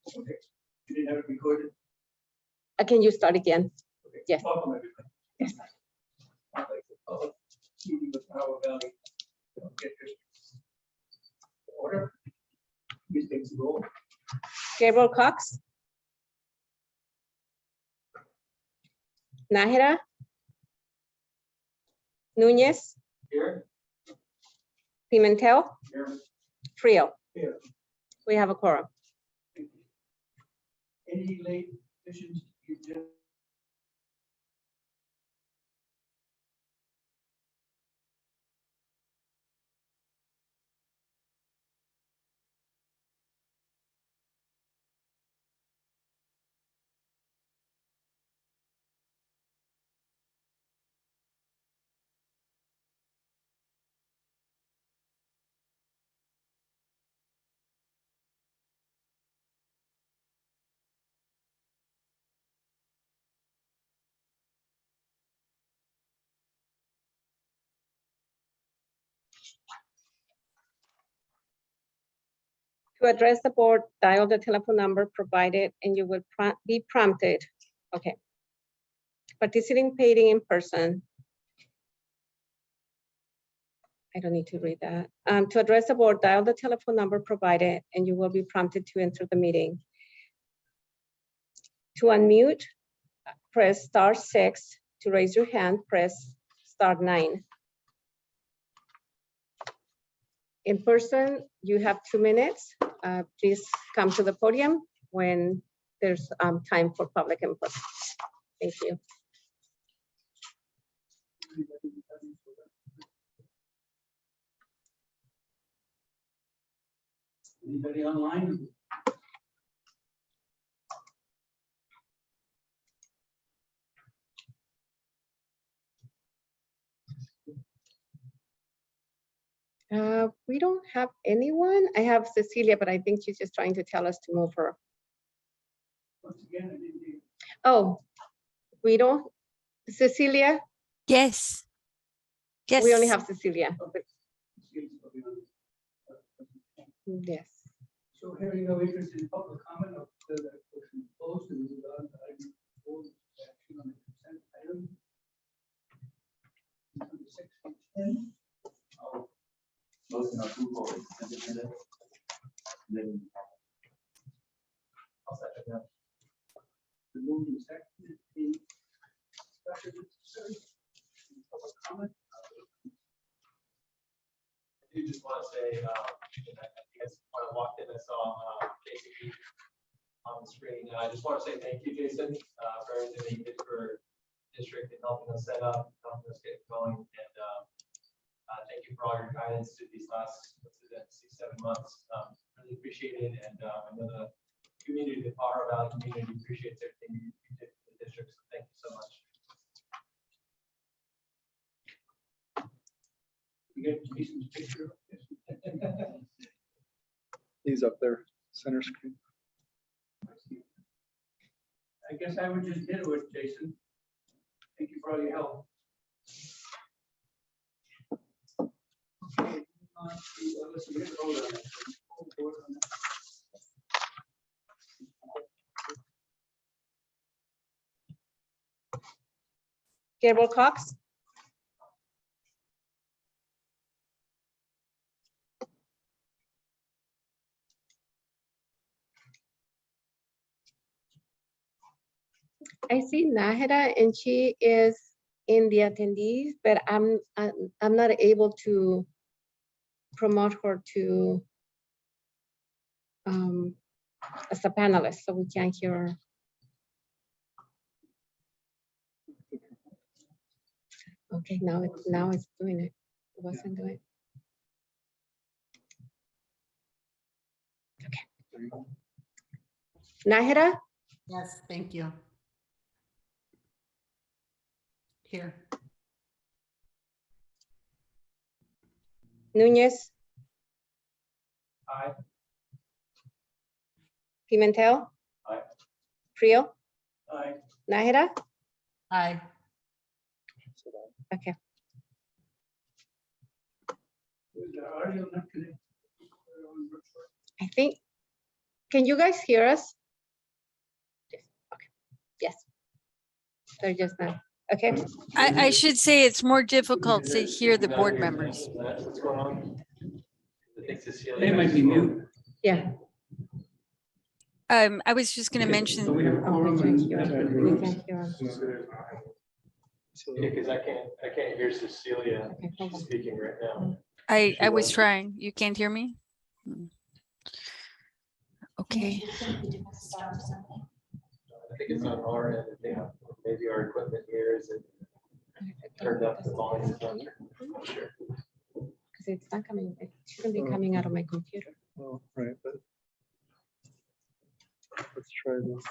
Okay. You didn't have it recorded? Can you start again? Okay. Yes. Welcome, everybody. Yes. I'd like to call the meeting of Power Valley District to order. Please take the roll. Gabriel Cox. Nájera. Núñez. Here. Pimentel. Here. Frio. Here. We have a quorum. Thank you. Any late additions to the agenda? To address the board, dial the telephone number provided and you will be prompted. Okay. Participating in person. I don't need to read that. To address the board, dial the telephone number provided and you will be prompted to enter the meeting. To unmute, press *6. To raise your hand, press *9. In person, you have 2 minutes. Please come to the podium when there's time for public input. Thank you. Anybody online? We don't have anyone. I have Cecilia, but I think she's just trying to tell us to move her. Once again, I didn't hear. Oh, we don't, Cecilia? Yes. Yes. We only have Cecilia. Yes. So having no interest in public comment, I'll declare that portion closed and move on to item 4, action on the consent item. Number 6 and 10. Motion approval of consent agenda. Then I'll second that. The moved and seconded. Any discussion necessary? Any public comment? I do just want to say, I think when I walked in, I saw Jason on the screen. I just want to say thank you, Jason, for everything that you did for district and helping us set up, helping us get going. And thank you for all your guidance through these last 6-7 months. Really appreciate it. And I know the community, the Power Valley community appreciates everything you did for the district. So thank you so much. We got Jason's picture. He's up there, center screen. I guess I would just hit it with Jason. Thank you for all your help. Okay, on to, let's see, we have to vote on that. Vote on that. Gabriel Cox? I see Nájera and she is in the attendees, but I'm not able to promote her to as a panelist, so we can't hear her. Okay, now it's doing it. It wasn't doing. Okay. Nájera? Yes, thank you. Here. Núñez? Aye. Pimentel? Aye. Frio? Aye. Nájera? Aye. Okay. Is the audio not connected? I think Can you guys hear us? Yes, okay, yes. So just now, okay, I should say it's more difficult to hear the board members. What's going on? I think Cecilia. They might be mute. yeah. I was just gonna So mention, we have a Oh, quorum we can't and hear that's been 'em. We approved. can't hear 'em. Yeah, because I can't hear Cecilia Okay, hold on. speaking right now. I was trying. You can't hear me? Hmm. Okay, I think it's on our end. I think maybe our equipment here is turned up the volume. is not- I'm not sure. Because it's not coming, it shouldn't be coming out of my computer. Oh, right, but let's try this.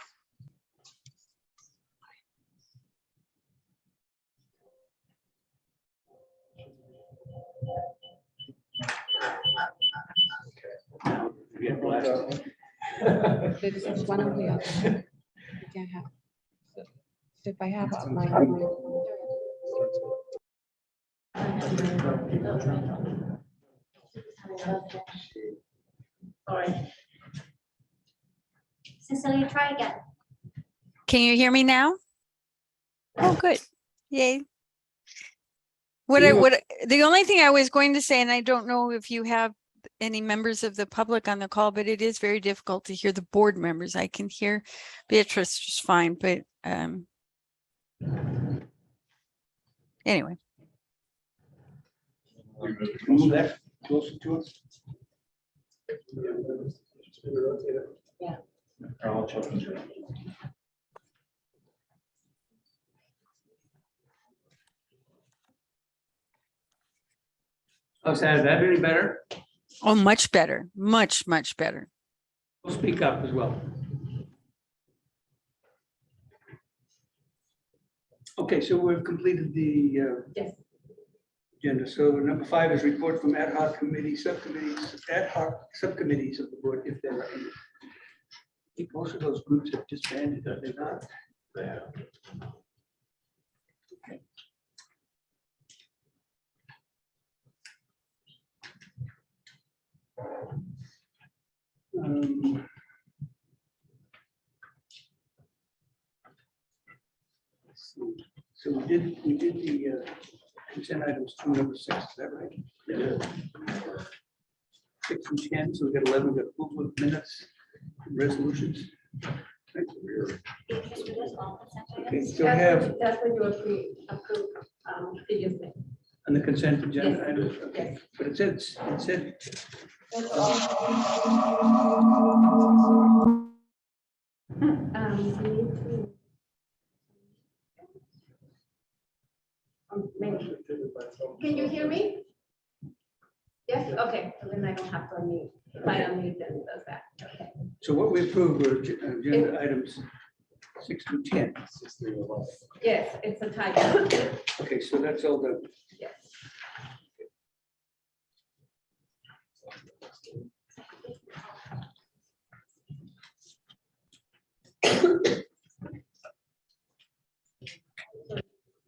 Yeah, blasted. It's one or the other. You can have. So if I have my. Cecilia, try again. can you hear me now? Oh, good. Yay. The only thing I was going to say, and I don't know if you have any members of the public on the call, but it is very difficult to hear the board members. I can hear Beatrice just fine, but anyway. Move that closer to us. Yeah. I'll check. Oh, Sam, is that any better? Oh, much better, much better. We'll speak up as well. Okay, so we've completed the Yes. agenda. So number 5 is report from ad hoc committees, subcommittees, ad hoc subcommittees of the board, if there are any. I think most of those groups have disbanded, are they not? Okay. So we did the consent items through number 6, is that right? Yeah. 6 and 10, so we got 11, we got approval of minutes, and resolutions. Okay, so we have That's what you approved previously. on the consent agenda Yes, items, okay, yes. but it said, Maybe. Can you hear me? Yes, okay, so then I don't have to unmute. If I unmute, then it does that, okay. so what we approved were agenda items 6 through 10. 6 through 11. Yes, it's a typo. Okay, so that's all the, Yes.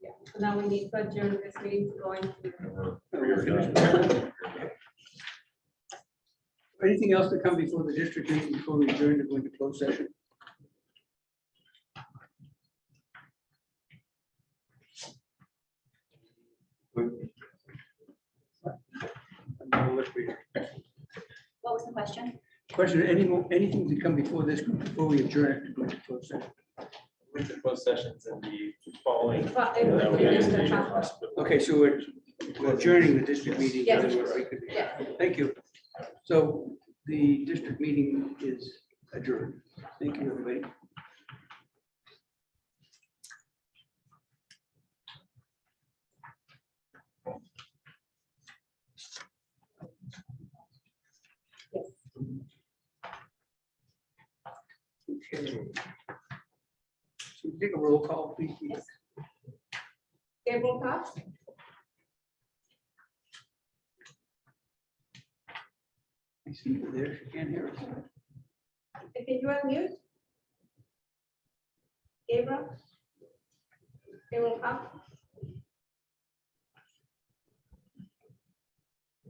Yeah, so now we need to adjourn this meeting to go into. anything else to come before the district meeting before we adjourn to go into closed session? What was the question? Question, anything to come before this group before we adjourn it to go into closed session? With the closed sessions and the following. Okay, so we're adjourning the district meeting. Yes. Yeah, thank you. So the district meeting is adjourned. Thank you, everybody. Okay. So take a roll call, please. Gabriel Cox? I see you there. She can't hear us. Can you unmute? Gabriel? Gabriel Cox?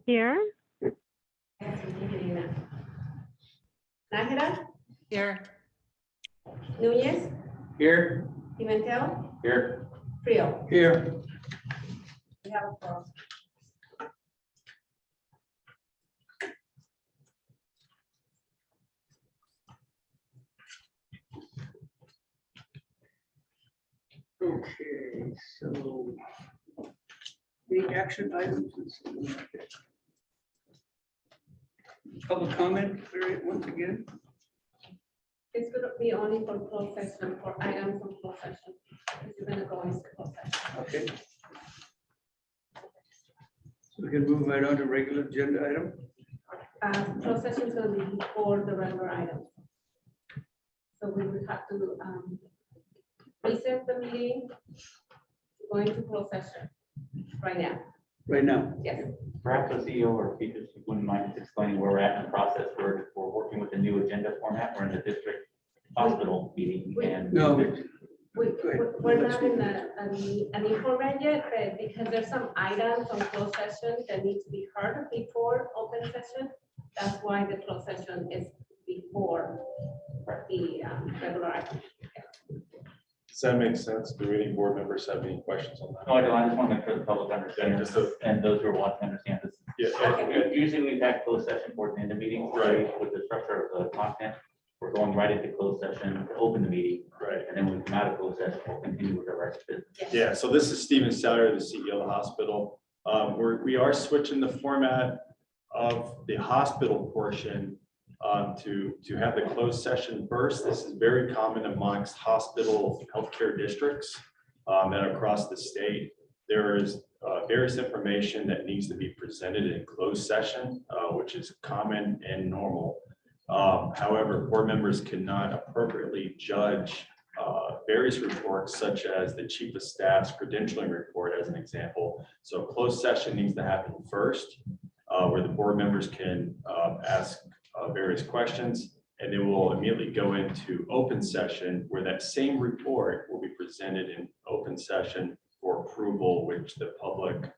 Here, Yes, we can hear you now. Nájera? Here. Nunez, Here. Pimentel, Here. Frio. Here. We have a quorum. Okay, so the action items. Public comment period once again. It's gonna be only for closed session, for items of closed session. It's gonna go into closed session. Okay. So we can move right on to regular agenda item. Closed session is gonna be before the regular item. So we would have to, recess the meeting, go into closed session right now. Right now. Yes. Perhaps the CEO or Peters wouldn't mind just explaining where we're at in the process. We're working with the new agenda format. We're in the district hospital meeting and. No. We're not in an format yet, but because there's some items on closed session that need to be heard before open session. That's why the closed session is before the regular item. Does that make sense? Do any board members have any questions on that? No, I don't. I just want to make sure the public understands just and those who are watching understand this. Yeah. Usually we've had closed session towards the end of meetings. Right. With the structure of the content, we're going right into closed session to open the meeting. Right. And then when we come out of closed session, we'll continue with the rest of business. Yeah, so this is Stephen Salyer, the CEO of the hospital. We are switching the format of the hospital portion to have the closed session first. This is very common amongst hospital healthcare districts that are across the state. There is various information that needs to be presented in closed session, which is common and normal. However, board members cannot appropriately judge various reports such as the chief of staff's credentialing report as an example. So closed session needs to happen first, where the board members can ask various questions, and then we'll immediately go into open session where that same report will be presented in open session for approval, which the public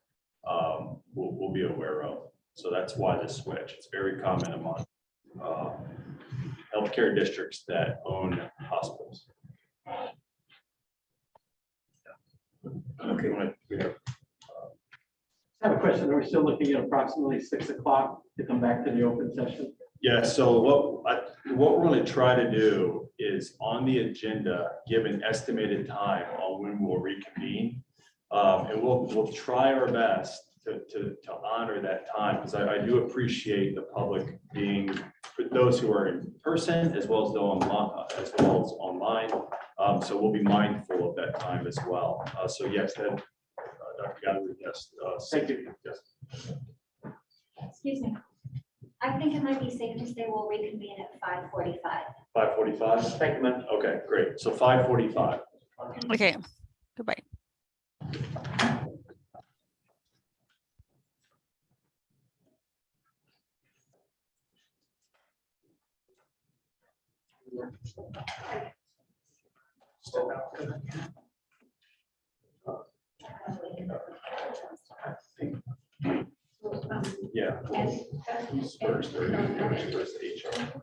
will be aware of. So that's why the switch. It's very common among healthcare districts that own hospitals. Okay. I have a question. Are we still looking at approximately 6 o'clock to come back to the open session? Yeah, so what we're going to try to do is on the agenda, give an estimated time on when we'll reconvene. And we'll try our best to honor that time, because I do appreciate the public being, for those who are in person as well as online. So we'll be mindful of that time as well. So yes, then, Dr. Godwin, yes. Thank you. Yes. Excuse me. I think it might be safe to say we'll reconvene at 5:45. 5:45? Thank you, ma'am. Okay, great. So 5:45. Okay, goodbye. Yeah. Who's first or first HR?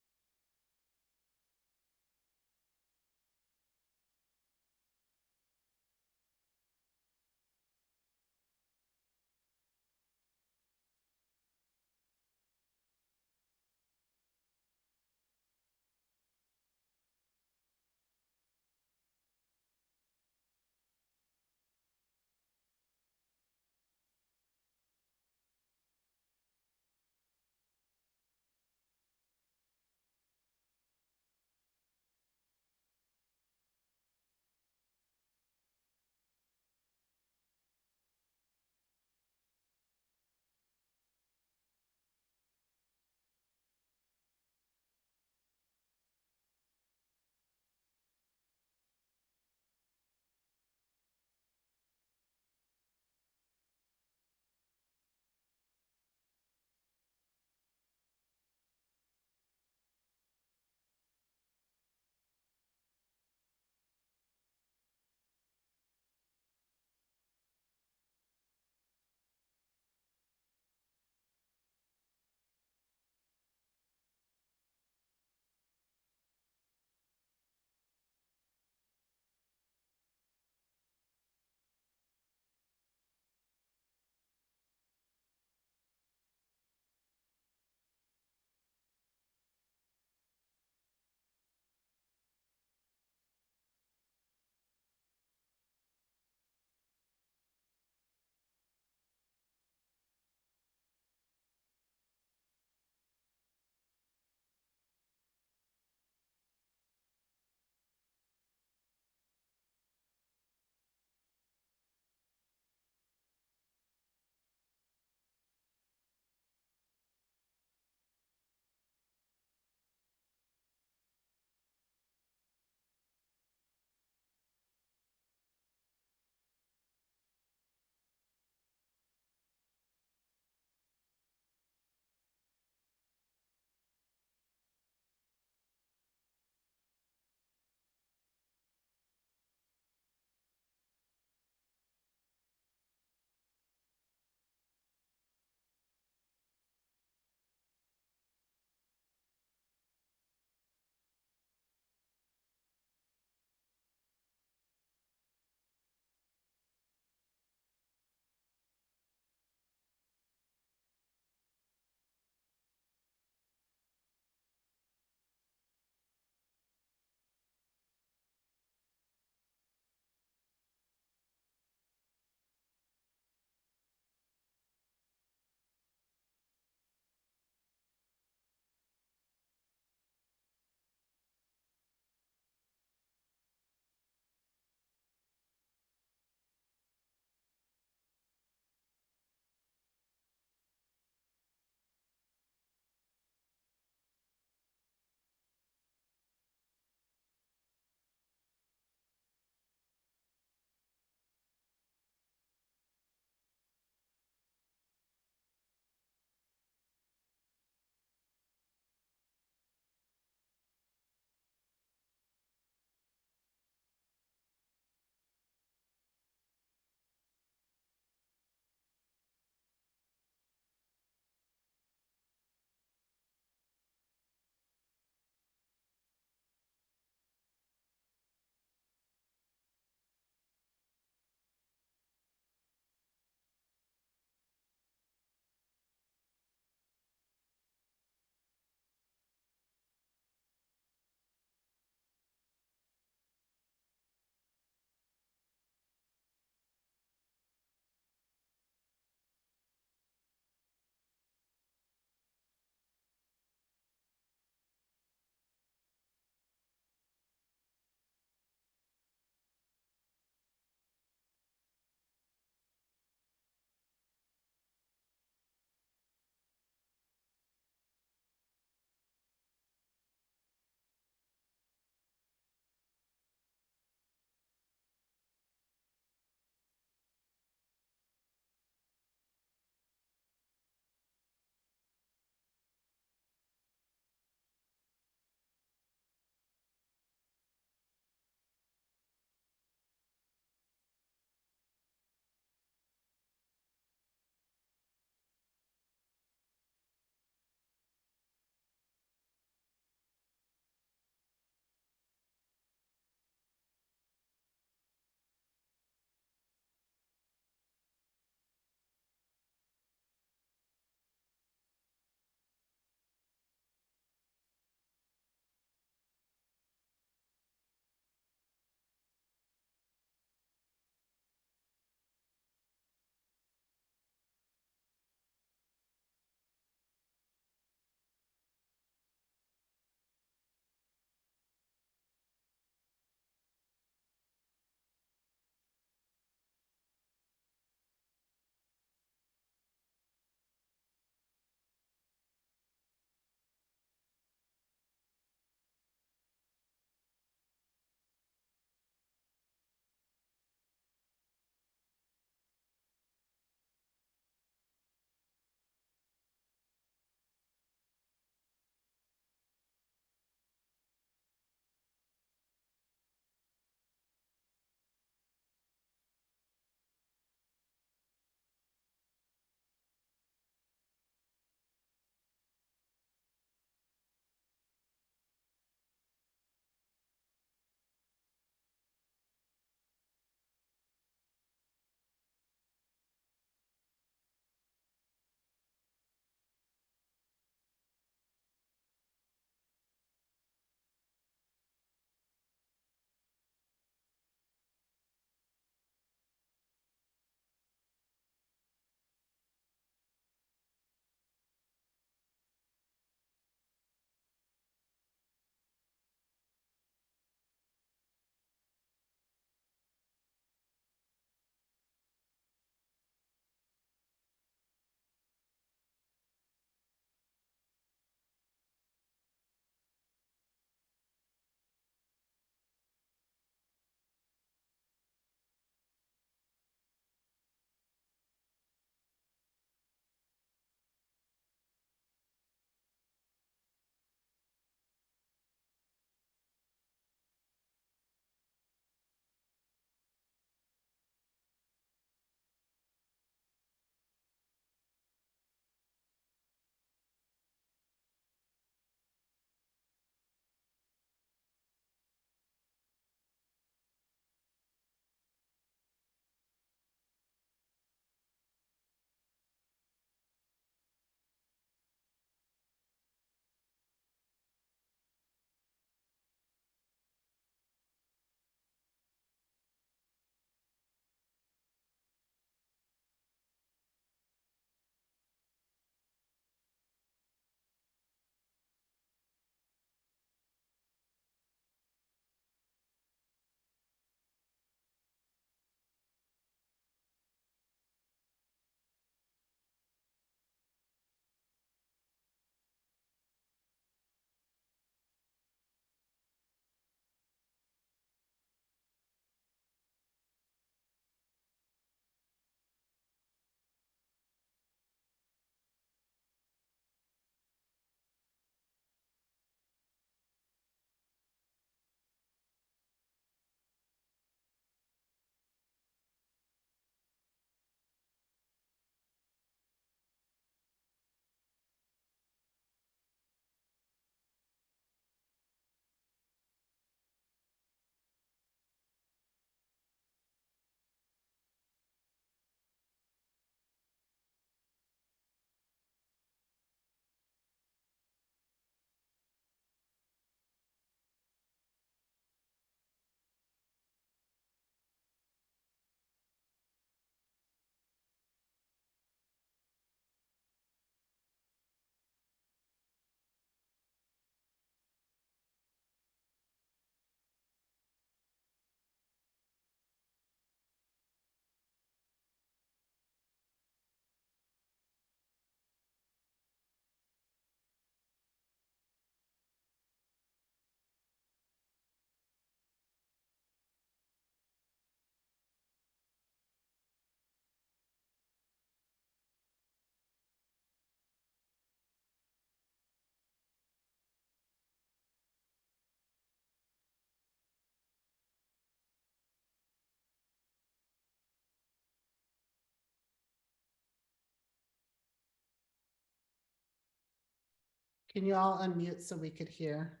Can you all unmute so we could hear?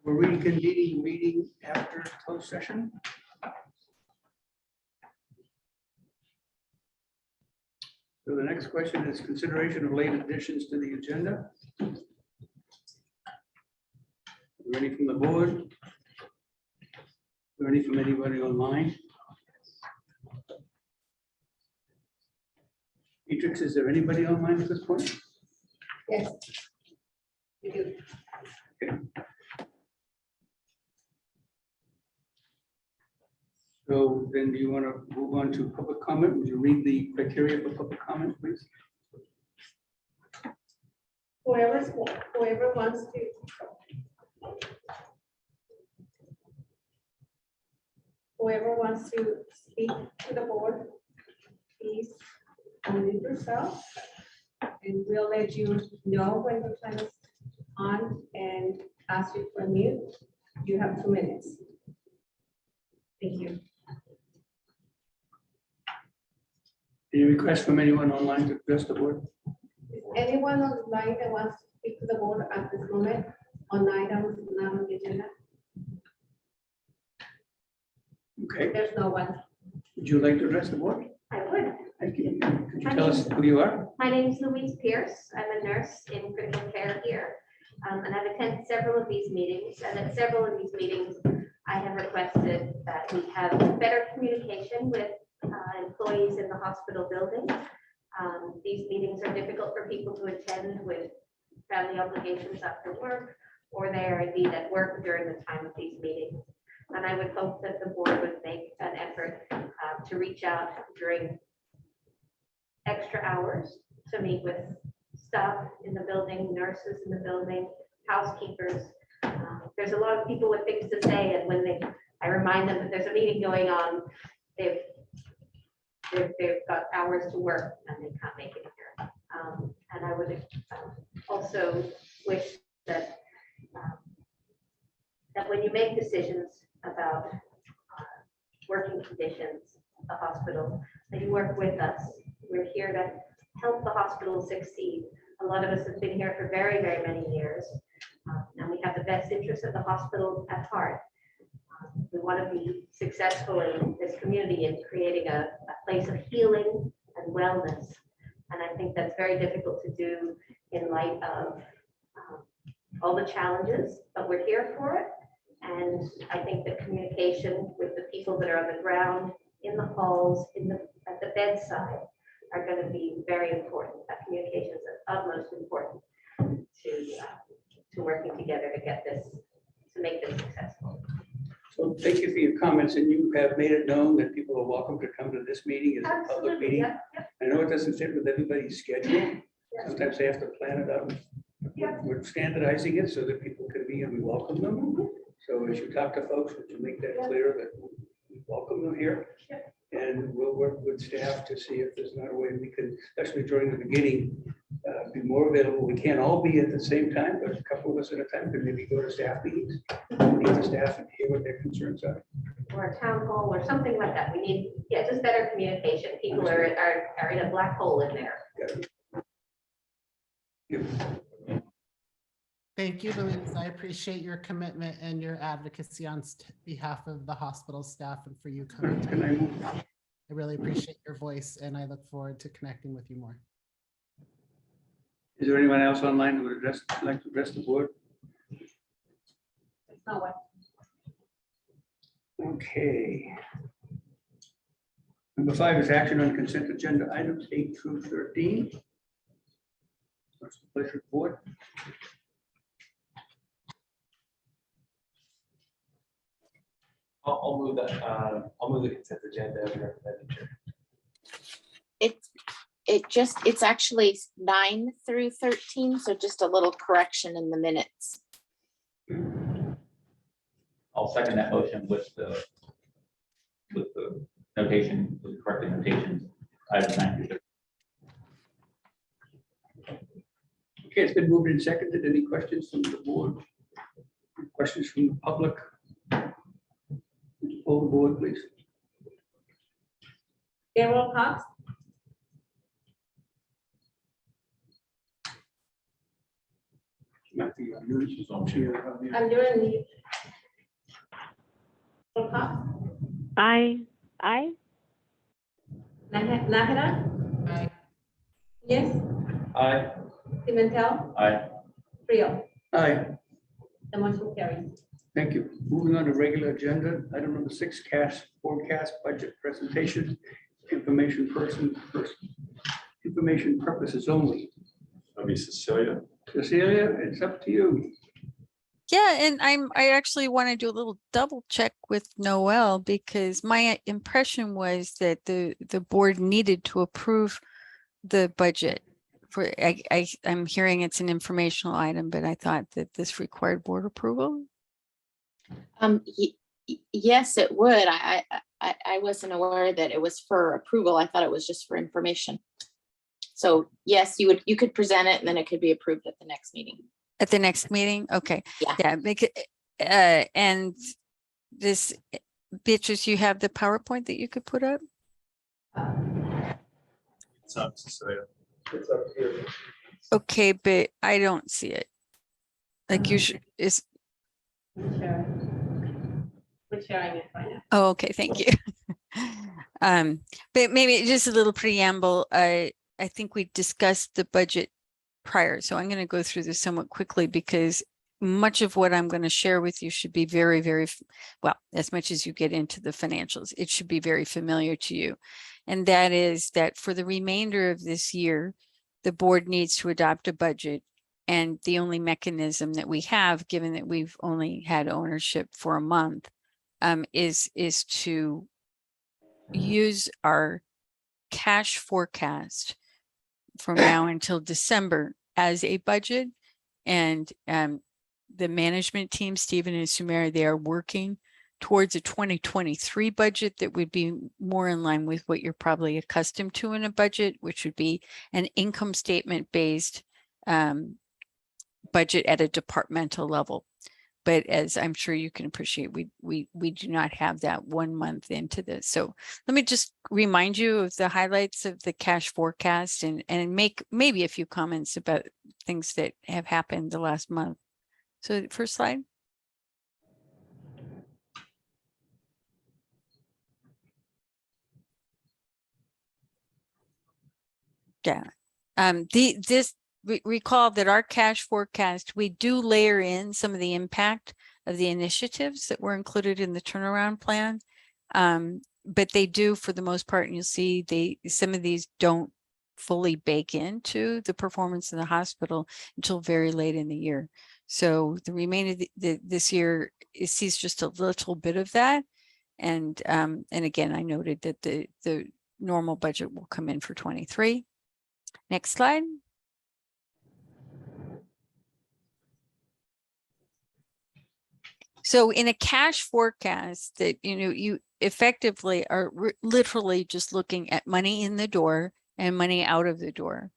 We're reconvening meeting after closed session. So the next question is consideration of late additions to the agenda. Ready from the board? Ready from anybody online? Beatrix, is there anybody online at this point? Yes. You do. So then do you want to move on to public comment? Would you read the criteria for public comment, please? Whoever wants to. Whoever wants to speak to the board, please unmute yourself. And we'll let you know when the time is on and ask you to unmute. You have 2 minutes. Thank you. Any requests from anyone online to address the board? Is anyone online that wants to speak to the board at this moment on items not on the agenda? Okay, There's no one. would you like to address the board? I would. Thank you. Could you tell us who you are? My name is Louise Pierce. I'm a nurse in critical care here. And I've attended several of these meetings. And at several of these meetings, I have requested that we have better communication with employees in the hospital building. These meetings are difficult for people to attend with family obligations after work, or they are indeed at work during the time of these meetings. And I would hope that the board would make an effort to reach out during extra hours to meet with staff in the building, nurses in the building, housekeepers. There's a lot of people with things to say, and when I remind them that there's a meeting going on, they've got hours to work and they can't make it here. And I would also wish that that when you make decisions about working conditions at the hospital, that you work with us. We're here to help the hospital succeed. A lot of us have been here for very, very many years, and we have the best interest of the hospital at heart. We want to be successful in this community in creating a place of healing and wellness. And I think that's very difficult to do in light of all the challenges, but we're here for it. And I think the communication with the people that are on the ground, in the halls, at the bedside, are going to be very important. That communication is of utmost importance to working together to get this, to make this successful. So thank you for your comments, and you have made it known that people are welcome to come to this meeting as a public Absolutely, meeting. yep, yep. I know it doesn't fit with everybody's schedule. Yeah. Sometimes they have to plan it out. Yeah. We're standardizing it so that people can be and we welcome them. So as you talk to folks, would you make that Yeah. clear that we welcome them here? Yeah. And we'll work with staff to see if there's not a way we can, especially during the beginning, be more available. We can't all be at the same time, but a couple of us at a time could maybe go to staff meetings, meet the staff and hear what their concerns are. Or a town hall or something like that. We need, just better communication. People are in a black hole in there. Thank you, Louise. I appreciate your commitment and your advocacy on behalf of the hospital staff and for you coming. Can I move? I really appreciate your voice and I look forward to connecting with you more. Is there anyone else online who would like to address the board? There's no one. Okay. Number 5 is action on consent agenda items 8 through 13. What's the pleasure of the board? I'll move that, I'll move the consent agenda as recommended, Chair. It's actually 9 through 13, so just a little correction in the minutes. I'll second that motion with the notation, with the corrected notations. Item 9 through 13. Okay, it's been moved and seconded. Any questions from the board? Questions from the public? Poll the board, please. Darrell Cox, Not the news is on here. I'm doing the. Darrell Cox, Aye. Nájera, Aye. yes, Aye. Pimentel, Aye. Rio. Aye, The motion carries. thank you. Moving on to regular agenda, item number 6, cash forecast budget presentation, information information purposes only. That'll be Cecilia. Cecilia, it's up to you. Yeah, and I actually want to do a little double check with Noel because my impression was that the board needed to approve the budget. I'm hearing it's an informational item, but I thought that this required board approval. Yes, it would. I wasn't aware that it was for approval. I thought it was just for information. So yes, you could present it and then it could be approved at the next meeting. At the next meeting? Okay. Yeah. Make it, and this, Beatrice, you have the PowerPoint that you could put up? It's up, Cecilia. It's up here. Okay, but I don't see it. Like you should, is, Sure. We're sharing it right now. oh, okay, thank you. But maybe just a little preamble. I think we discussed the budget prior, so I'm going to go through this somewhat quickly because much of what I'm going to share with you should be very, very, well, as much as you get into the financials, it should be very familiar to you. And that is that for the remainder of this year, the board needs to adopt a budget. And the only mechanism that we have, given that we've only had ownership for a month, is to use our cash forecast from now until December as a budget. And the management team, Stephen and Sumera, they are working towards a 2023 budget that would be more in line with what you're probably accustomed to in a budget, which would be an income statement based budget at a departmental level. But as I'm sure you can appreciate, we do not have that 1 month into this. So let me just remind you of the highlights of the cash forecast and make maybe a few comments about things that have happened the last month. So first slide. Yeah. Recall that our cash forecast, we do layer in some of the impact of the initiatives that were included in the turnaround plan. But they do, for the most part, and you'll see some of these don't fully bake into the performance of the hospital until very late in the year. So the remainder of this year, it sees just a little bit of that. And again, I noted that the normal budget will come in for 23. Next slide. So in a cash forecast that, you effectively are literally just looking at money in the door and money out of the door.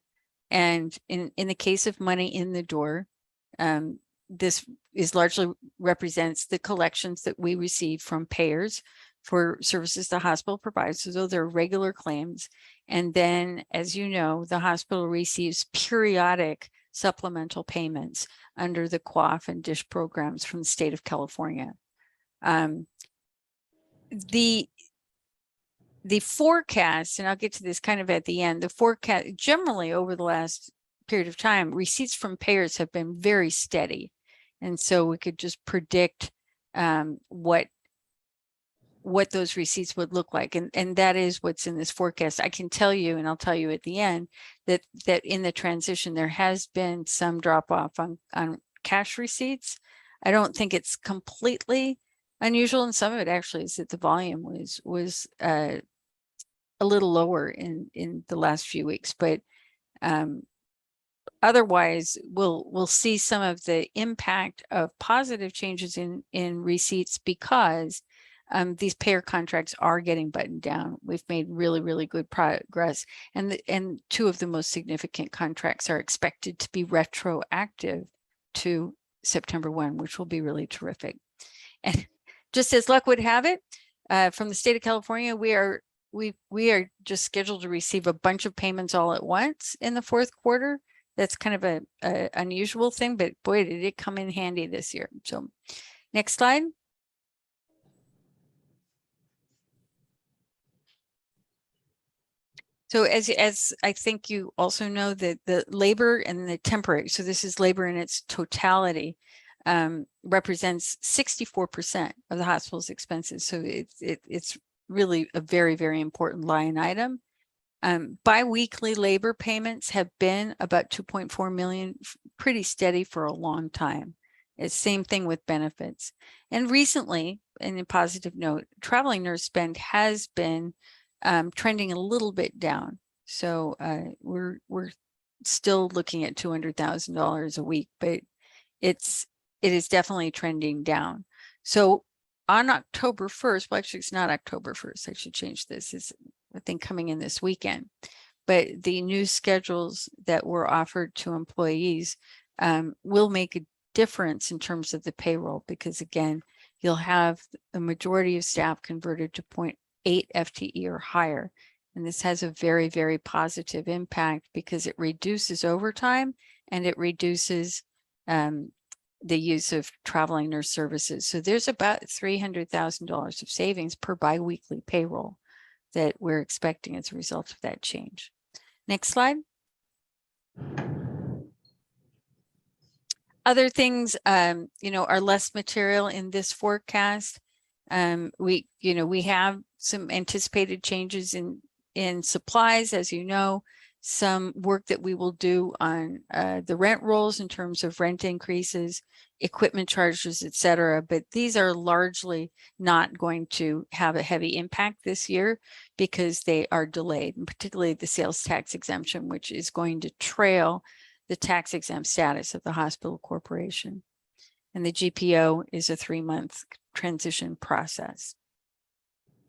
And in the case of money in the door, this is largely represents the collections that we receive from payers for services the hospital provides. So they're regular claims. And then, as you know, the hospital receives periodic supplemental payments under the QAF and DISH programs from the state of California. The forecast, and I'll get to this kind of at the end, the forecast generally over the last period of time, receipts from payers have been very steady. And so we could just predict what those receipts would look like. And that is what's in this forecast. I can tell you, and I'll tell you at the end, that in the transition, there has been some drop off on cash receipts. I don't think it's completely unusual. And some of it actually is that the volume was a little lower in the last few weeks, but otherwise we'll see some of the impact of positive changes in receipts because these payer contracts are getting buttoned down. We've made really, really good progress. And two of the most significant contracts are expected to be retroactive to September 1, which will be really terrific. And just as luck would have it, from the state of California, we are we are just scheduled to receive a bunch of payments all at once in the fourth quarter. That's kind of a unusual thing, but boy, did it come in handy this year. So next slide. So as I think you also know that the labor and the temporary, so this is labor in its totality, represents 64% of the hospital's expenses. So it's really a very, very important line item. Biweekly labor payments have been about 2.4 million, pretty steady for a long time. It's same thing with benefits. And recently, in a positive note, traveling nurse spend has been trending a little bit down. So we're still looking at $200,000 a week, but it is definitely trending down. So on October 1st, well, actually it's not October 1st, I should change this. It's, I think, coming in this weekend, but the new schedules that were offered to employees will make a difference in terms of the payroll, because again, you'll have the majority of staff converted to 0.8 FTE or higher. And this has a very, very positive impact because it reduces overtime and it reduces the use of traveling nurse services. So there's about $300,000 of savings per biweekly payroll that we're expecting as a result of that change. Next slide. Other things, are less material in this forecast. We have some anticipated changes in supplies, as you know, some work that we will do on the rent rolls in terms of rent increases, equipment charges, et cetera. But these are largely not going to have a heavy impact this year because they are delayed, and particularly the sales tax exemption, which is going to trail the tax exempt status of the hospital corporation. And the GPO is a 3-month transition process.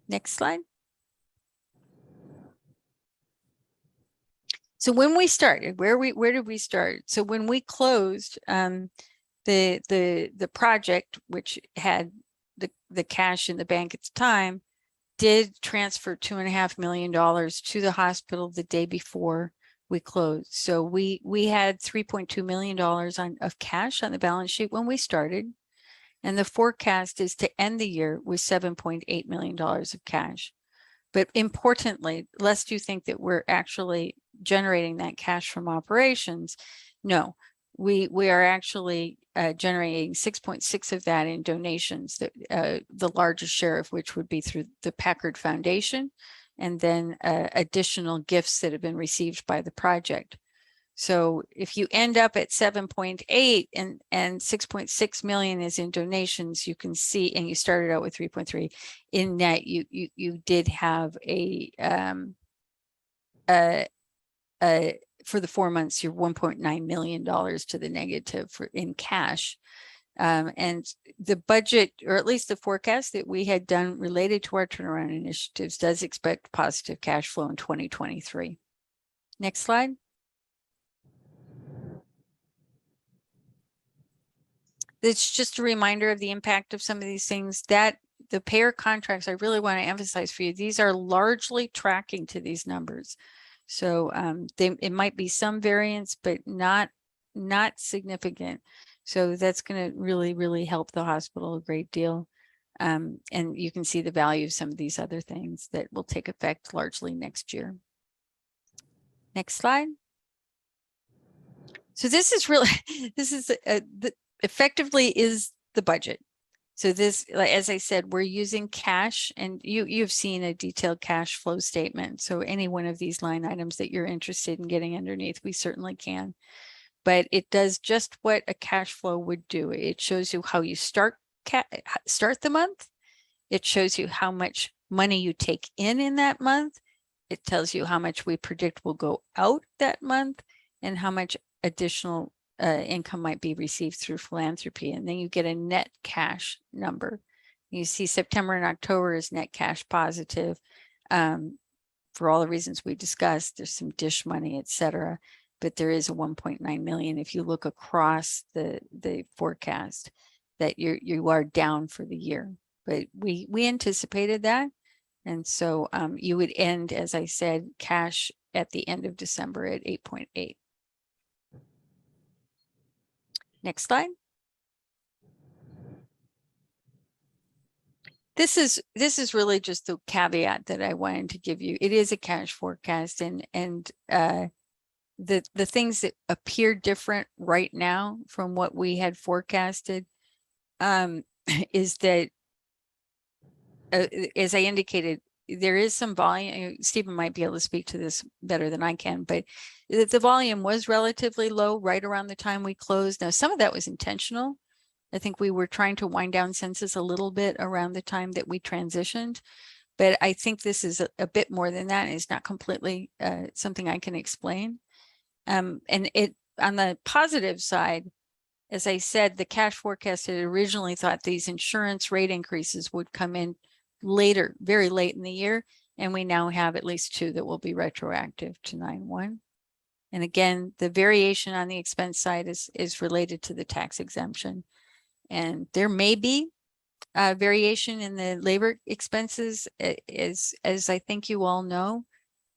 Next slide. So when we started, where did we start? So when we closed the project, which had the cash in the bank at the time, did transfer $2.5 million to the hospital the day before we closed. So we had $3.2 million of cash on the balance sheet when we started. And the forecast is to end the year with $7.8 million of cash. But importantly, lest you think that we're actually generating that cash from operations, no, we are actually generating 6.6 of that in donations, that the largest share of which would be through the Packard Foundation, and then additional gifts that have been received by the project. So if you end up at 7.8 and 6.6 million is in donations, you can see, and you started out with 3.3 in net, you did have for the 4 months, you're $1.9 million to the negative in cash. And the budget, or at least the forecast that we had done related to our turnaround initiatives, does expect positive cash flow in 2023. Next slide. It's just a reminder of the impact of some of these things that the payer contracts, I really want to emphasize for you, these are largely tracking to these numbers. So it might be some variance, but not significant. So that's going to really, really help the hospital a great deal. And you can see the value of some of these other things that will take effect largely next year. Next slide. So this is really, effectively is the budget. So this, as I said, we're using cash, and you've seen a detailed cash flow statement. So any one of these line items that you're interested in getting underneath, we certainly can. But it does just what a cash flow would do. It shows you how you start the month. It shows you how much money you take in that month. It tells you how much we predict will go out that month and how much additional income might be received through philanthropy. And then you get a net cash number. You see September and October is net cash positive for all the reasons we discussed. There's some dish money, et cetera. But there is a 1.9 million if you look across the forecast that you are down for the year. But we anticipated that. And so you would end, as I said, cash at the end of December at 8.8. Next slide. This is really just the caveat that I wanted to give you. It is a cash forecast, and the things that appear different right now from what we had forecasted is that as I indicated, there is some volume. Stephen might be able to speak to this better than I can, but the volume was relatively low right around the time we closed. Now, some of that was intentional. I think we were trying to wind down census a little bit around the time that we transitioned, but I think this is a bit more than that. It's not completely something I can explain. And it on the positive side, as I said, the cash forecast had originally thought these insurance rate increases would come in later, very late in the year. And we now have at least 2 that will be retroactive to 9/1. And again, the variation on the expense side is related to the tax exemption. And there may be variation in the labor expenses, as I think you all know,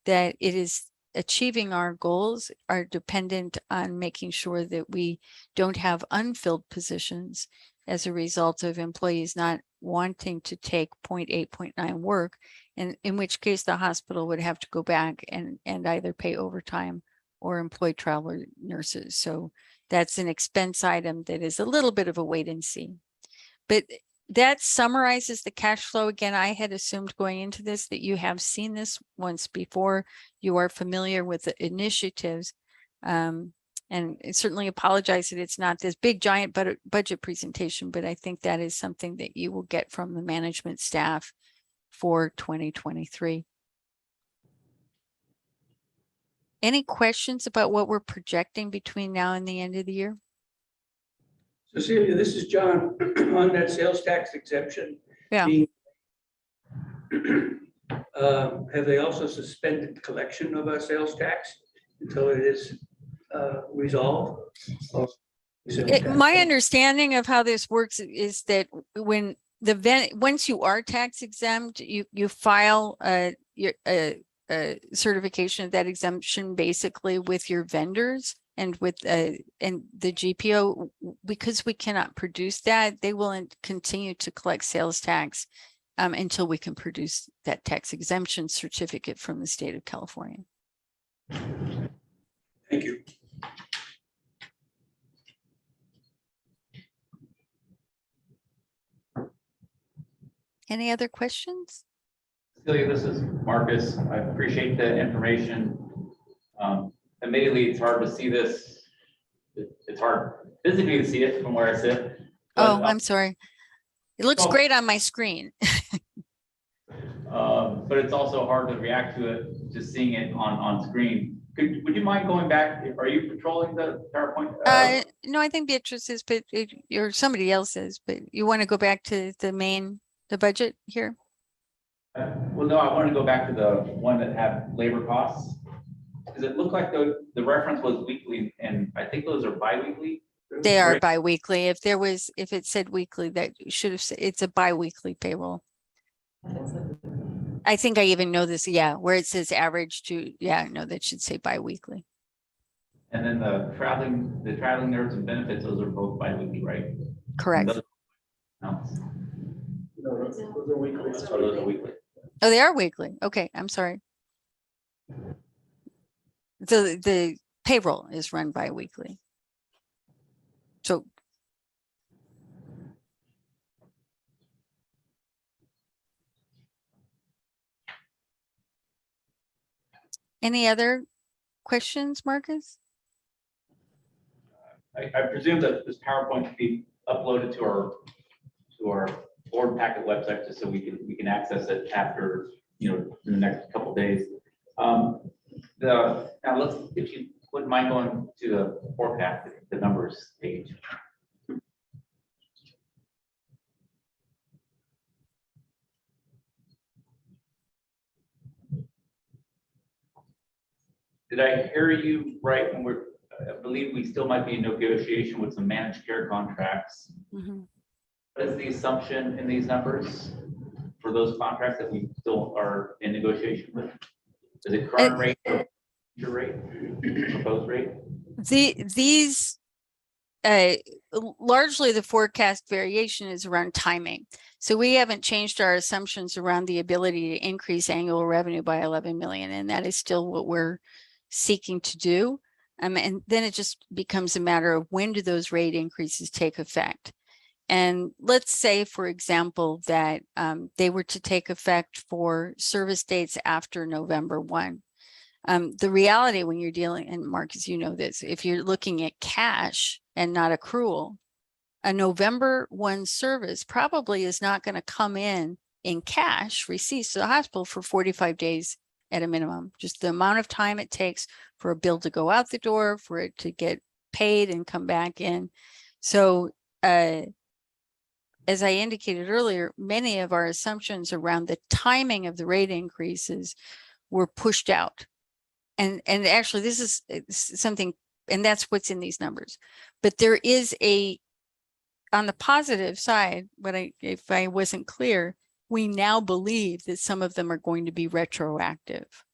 that it is achieving our goals are dependent on making sure that we don't have unfilled positions as a result of employees not wanting to take 0.8, 0.9 work, and in which case the hospital would have to go back and either pay overtime or employ traveler nurses. So that's an expense item that is a little bit of a wait and see. But that summarizes the cash flow. Again, I had assumed going into this that you have seen this once before. You are familiar with the initiatives. And I certainly apologize that it's not this big giant budget presentation, but I think that is something that you will get from the management staff for 2023. Any questions about what we're projecting between now and the end of the year? Cecilia, this is John on that sales tax exemption. Yeah. Have they also suspended collection of our sales tax until it is resolved? My understanding of how this works is that when once you are tax exempt, you file your certification of that exemption basically with your vendors and with and the GPO. Because we cannot produce that, they will continue to collect sales tax until we can produce that tax exemption certificate from the state of California. Thank you. Any other questions? Celia, this is Marcus. I appreciate the information. Admittedly, it's hard to see this. It's hard physically to see it from where I sit. Oh, I'm sorry. It looks great on my screen. But it's also hard to react to it, just seeing it on screen. Would you mind going back? Are you patrolling the PowerPoint? No, I think Beatrice is, but or somebody else is, but you want to go back to the budget here? Well, no, I want to go back to the one that had labor costs. Because it looked like the reference was weekly, and I think those are bi-weekly. They are bi-weekly. If it said weekly, that should have said it's a bi-weekly payroll. I think I even know this, yeah, where it says average to, yeah, no, that should say bi-weekly. And then the traveling nurse and benefits, those are both bi-weekly, right? Correct. No, Those are weekly. those are weekly. Oh, they are weekly. Okay, I'm sorry. The payroll is run bi-weekly. So any other questions, Marcus? I presume that this PowerPoint can be uploaded to our board packet website, just so we can access it after, in the next couple of days. Now if you wouldn't mind going to the forecast, the numbers page. Did I hear you right when I believe we still might be in negotiation with some managed care contracts? Mm-hmm. What is the assumption in these numbers for those contracts that we still are in negotiation with? Is it current rate or future rate, proposed rate? These largely the forecast variation is around timing. So we haven't changed our assumptions around the ability to increase annual revenue by 11 million, and that is still what we're seeking to do. And then it just becomes a matter of when do those rate increases take effect. And let's say, for example, that they were to take effect for service dates after November 1. The reality when you're dealing, and Marcus, you know this, if you're looking at cash and not accrual, a November 1 service probably is not going to come in cash receipts to the hospital for 45 days at a minimum. Just the amount of time it takes for a bill to go out the door, for it to get paid and come back in. So as I indicated earlier, many of our assumptions around the timing of the rate increases were pushed out. And actually this is something, and that's what's in these numbers. But there is on the positive side, if I wasn't clear, we now believe that some of them are going to be retroactive.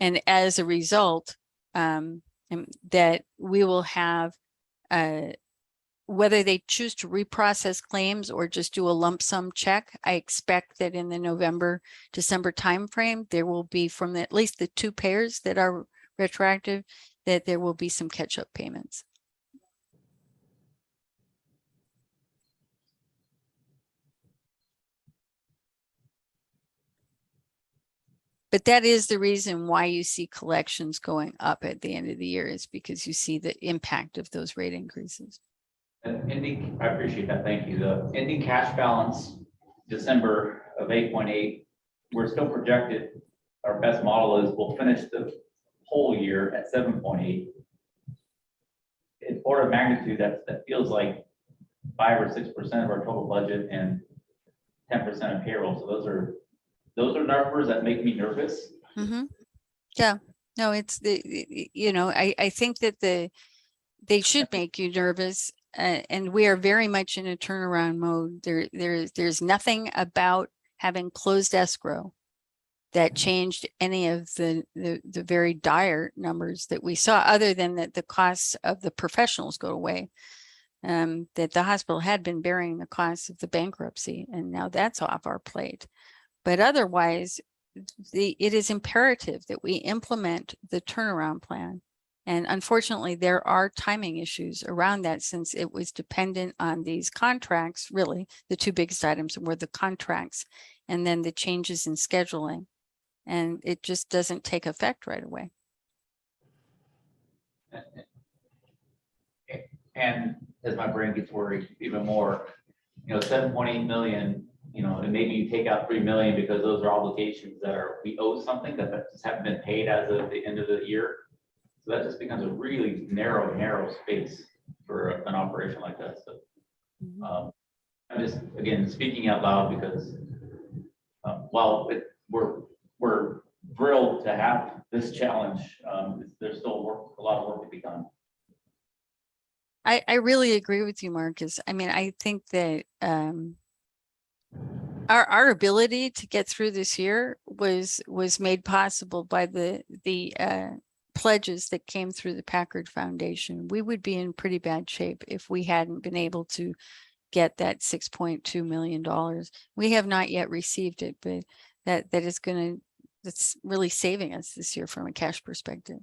And as a result, that we will have, whether they choose to reprocess claims or just do a lump sum check, I expect that in the November, December timeframe, there will be from at least the 2 payers that are retroactive, that there will be some catch-up payments. But that is the reason why you see collections going up at the end of the year, is because you see the impact of those rate increases. And ending, I appreciate that, thank you. The ending cash balance, December of 8.8, we're still projected, our best model is we'll finish the whole year at 7.8. In order of magnitude, that feels like 5 or 6% of our total budget and 10% of payroll. So those are numbers that make me nervous. Mm-hmm. Yeah, no, it's I think that they should make you nervous. And we are very much in a turnaround mode. There's nothing about having closed escrow that changed any of the very dire numbers that we saw, other than that the costs of the professionals go away. That the hospital had been bearing the costs of the bankruptcy, and now that's off our plate. But otherwise, it is imperative that we implement the turnaround plan. And unfortunately, there are timing issues around that, since it was dependent on these contracts. Really, the 2 biggest items were the contracts and then the changes in scheduling. And it just doesn't take effect right away. And as my brain gets worried even more, 7.8 million, and maybe you take out 3 million because those are obligations we owe something that just haven't been paid as of the end of the year. So that just becomes a really narrow space for an operation like that. So I'm just, again, speaking out loud because while we're thrilled to have this challenge, there's still a lot of work to be done. I really agree with you, Marcus. I mean, I think that our ability to get through this year was made possible by the pledges that came through the Packard Foundation. We would be in pretty bad shape if we hadn't been able to get that $6.2 million. We have not yet received it, but that's really saving us this year from a cash perspective.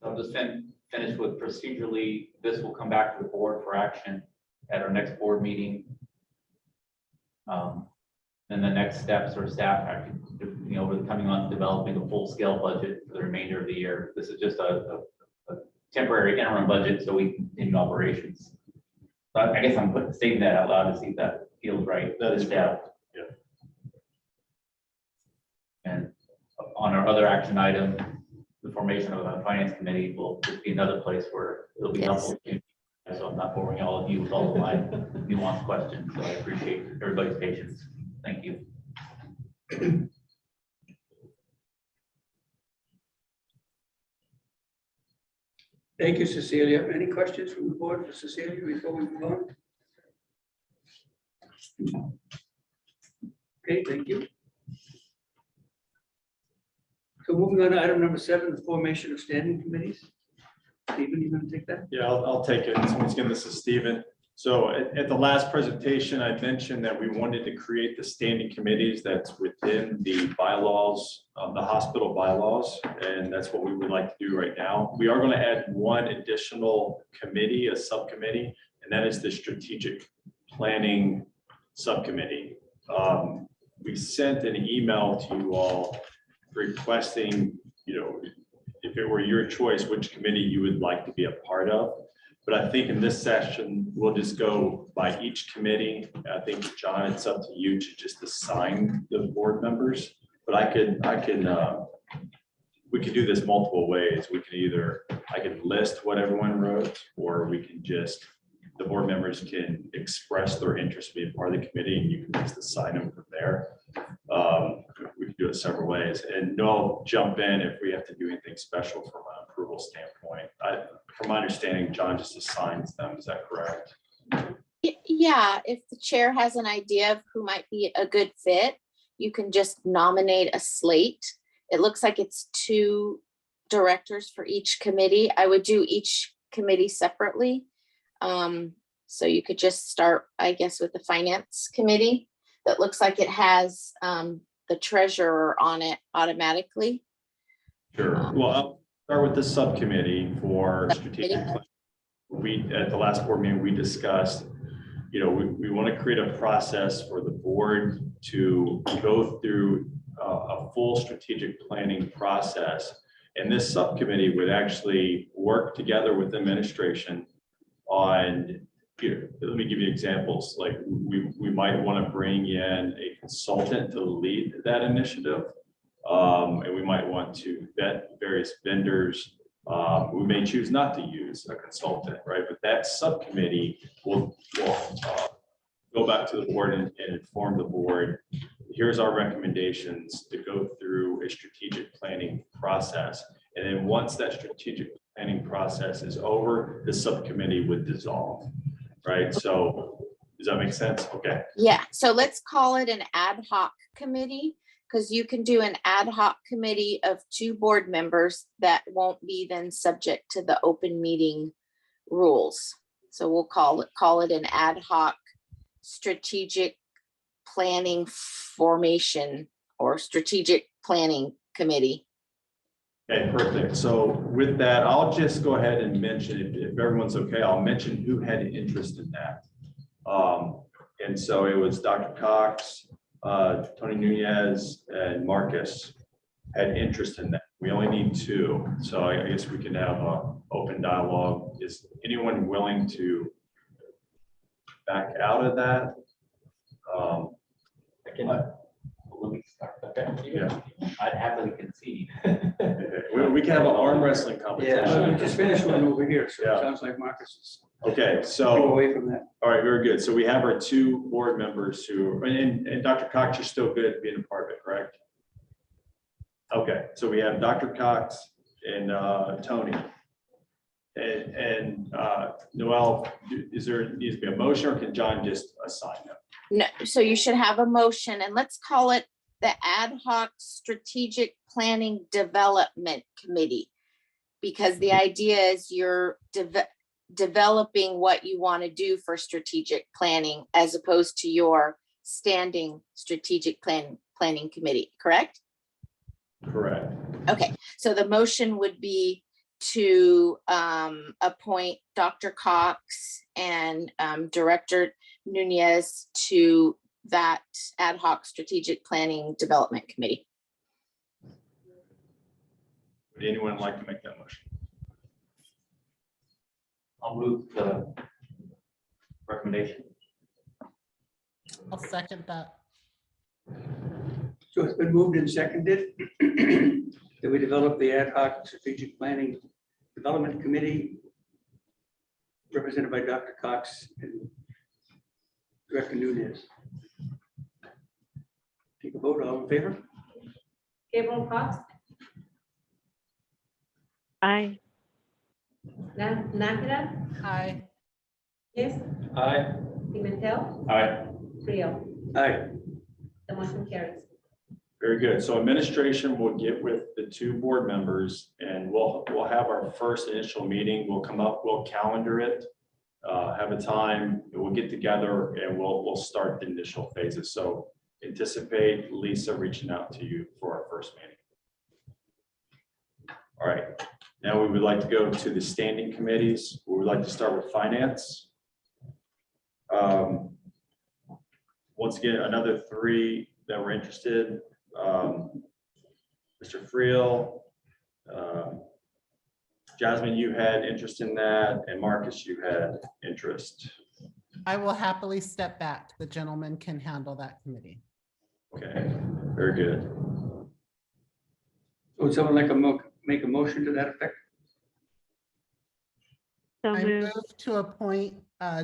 I'll just finish with procedurally, this will come back to the board for action at our next board meeting. And the next steps are staff action, over the coming months, developing a full-scale budget for the remainder of the year. This is just a temporary interim budget so we can continue operations. But I guess I'm stating that out loud to see if that feels right. That is staff. Yeah. And on our other action item, the formation of a finance committee will just be another place where it'll be helpful. So I'm not boring all of you with all of my nuanced questions. So I appreciate everybody's patience. Thank you. Thank you, Cecilia. Any questions from the board for Cecilia before we move on? Okay, thank you. So moving on to item number 7, the formation of standing committees. Stephen, you going to take that? Yeah, I'll take it. So once again, this is Stephen. So at the last presentation, I mentioned that we wanted to create the standing committees that's within the bylaws, the hospital bylaws, and that's what we would like to do right now. We are going to add one additional committee, a subcommittee, and that is the strategic planning subcommittee. We sent an email to you all requesting, if it were your choice, which committee you would like to be a part of. But I think in this session, we'll just go by each committee. I think, John, it's up to you to just assign the board members. But we could do this multiple ways. We can I can list what everyone wrote, or we can the board members can express their interest to be a part of the committee, and you can just assign them from there. We can do it several ways, and Noel, jump in if we have to do anything special from an approval standpoint. From my understanding, John just assigns them. Is that correct? Yeah, if the chair has an idea of who might be a good fit, you can just nominate a slate. It looks like it's 2 directors for each committee. I would do each committee separately. So you could just start, I guess, with the finance committee. That looks like it has the treasurer on it automatically. Sure. Well, I'll start with the subcommittee for strategic planning. At the last board meeting, we discussed, we want to create a process for the board to go through a full strategic planning process. And this subcommittee would actually work together with administration on, let me give you examples. Like we might want to bring in a consultant to lead that initiative. And we might want to vet various vendors. We may choose not to use a consultant, right? But that subcommittee will go back to the board and inform the board. Here's our recommendations to go through a strategic planning process. And then once that strategic planning process is over, the subcommittee would dissolve, right? So does that make sense? Okay. Yeah, so let's call it an ad hoc committee, because you can do an ad hoc committee of 2 board members that won't be then subject to the open meeting rules. So we'll call it an ad hoc strategic planning formation or strategic planning committee. Okay, perfect. So with that, I'll just go ahead and mention, if everyone's okay, I'll mention who had interest in that. And so it was Dr. Cox, Tony Nunez, and Marcus had interest in that. We only need 2. So I guess we can have an open dialogue. Is anyone willing to back out of that? Let me start. Okay. Yeah. I'd happily concede. We can have an arm wrestling competition. We just finished one over here, so Yeah. it sounds like Marcus is Okay, go so, away from that. all right, very good. So we have our 2 board members and Dr. Cox, you're still good at being a part of it, correct? Okay, so we have Dr. Cox and Tony. And Noel, needs to be a motion, or can John just assign them? No, so you should have a motion, and let's call it the Ad Hoc Strategic Planning Development Committee. Because the idea is you're developing what you want to do for strategic planning as opposed to your standing strategic planning committee, correct? Correct. Okay, so the motion would be to appoint Dr. Cox and Director Nunez to that Ad Hoc Strategic Planning Development Committee. Would anyone like to make that motion? I'll move the recommendation. I'll second that. So it's been moved and seconded that we develop the ad hoc strategic planning development committee represented by Dr. Cox and Director Nunez. Take a vote, all in favor? Gabriel Cox, Aye. Nájera, Aye. yes, Aye. Pimentel, Aye. Frio. Aye. The motion carries. Very good. So administration will get with the two board members and we'll have our first initial meeting. We'll come up, we'll calendar it, have a time, and we'll get together and we'll start the initial phases. So anticipate Lisa reaching out to you for our first meeting. All right, now we would like to go to the standing committees. We would like to start with finance. Once again, another three that were interested. Mr. Friel, Jasmine, you had interest in that, and Marcus, you had interest. I will happily step back. The gentleman can handle that committee. Okay, very good. Would someone like to make a motion to that effect? I move to appoint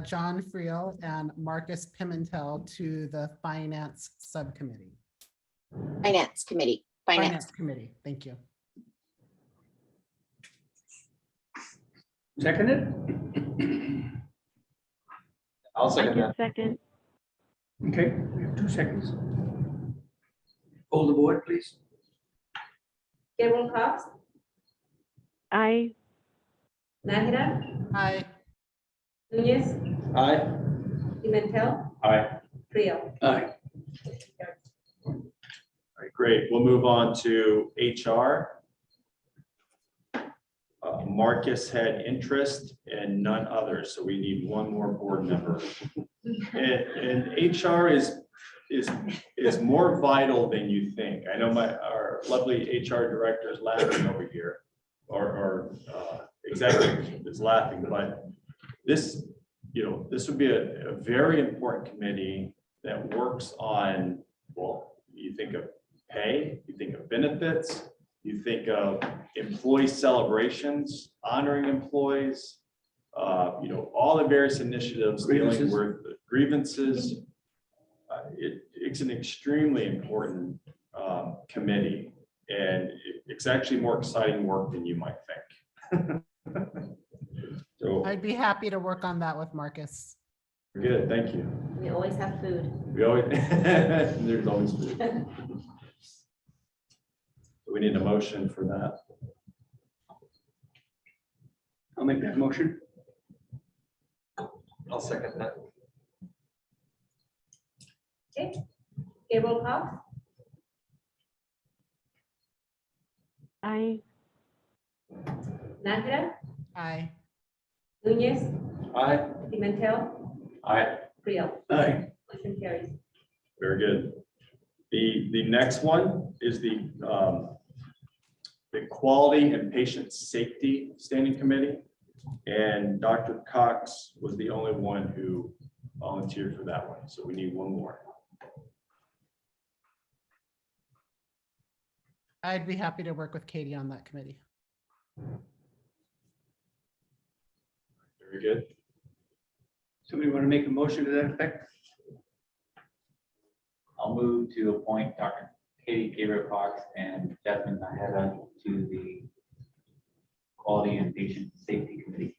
John Friel and Marcus Pimentel to the Finance Subcommittee. Finance Committee, Finance. Committee, thank you. Seconded? I'll second that. Second. Okay, we have 2 seconds. Hold the board, please. Gabriel Cox, Aye. Nájera, Aye. Núñez, Aye. Pimentel, Aye. Frio. Aye. All right, great. We'll move on to HR. Marcus had interest and none others, so we need one more board member. And HR is more vital than you think. I know our lovely HR director is laughing over here, or executive is laughing, but this would be a very important committee that works on, well, you think of pay, you think of benefits, you think of employee celebrations, honoring employees, all the various initiatives dealing with grievances. It's an extremely important committee, and it's actually more exciting work than you might think. So I'd be happy to work on that with Marcus. good, thank you. We always have food. We always, there's always food. We need a motion for that. I'll make that motion. I'll second that. Okay, Gabriel Cox, Aye. Nájera, Aye. Núñez, Aye. Pimentel, Aye. Frio. Aye. Motion carries. Very good. The next one is the Quality and Patient Safety Standing Committee. And Dr. Cox was the only one who volunteered for that one. So we need one more. I'd be happy to work with Katie on that committee. Very good. Somebody want to make a motion to that effect? I'll move to appoint Dr. Katie Gabriel Cox and Jasmine Nájera to the Quality and Patient Safety Committee.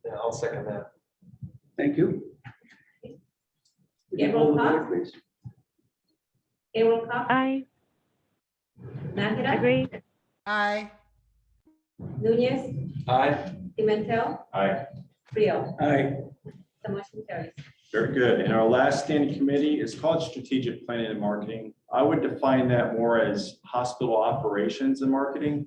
Yeah, I'll second that. Thank you. Would you Gabriel hold the Cox? board, please? Gabriel Cox, Aye. Nájera, Agreed. Aye. Núñez, Aye. Pimentel, Aye. Frio. Aye. The motion carries. Very good. And our last standing committee is called Strategic Planning and Marketing. I would define that more as hospital operations and marketing.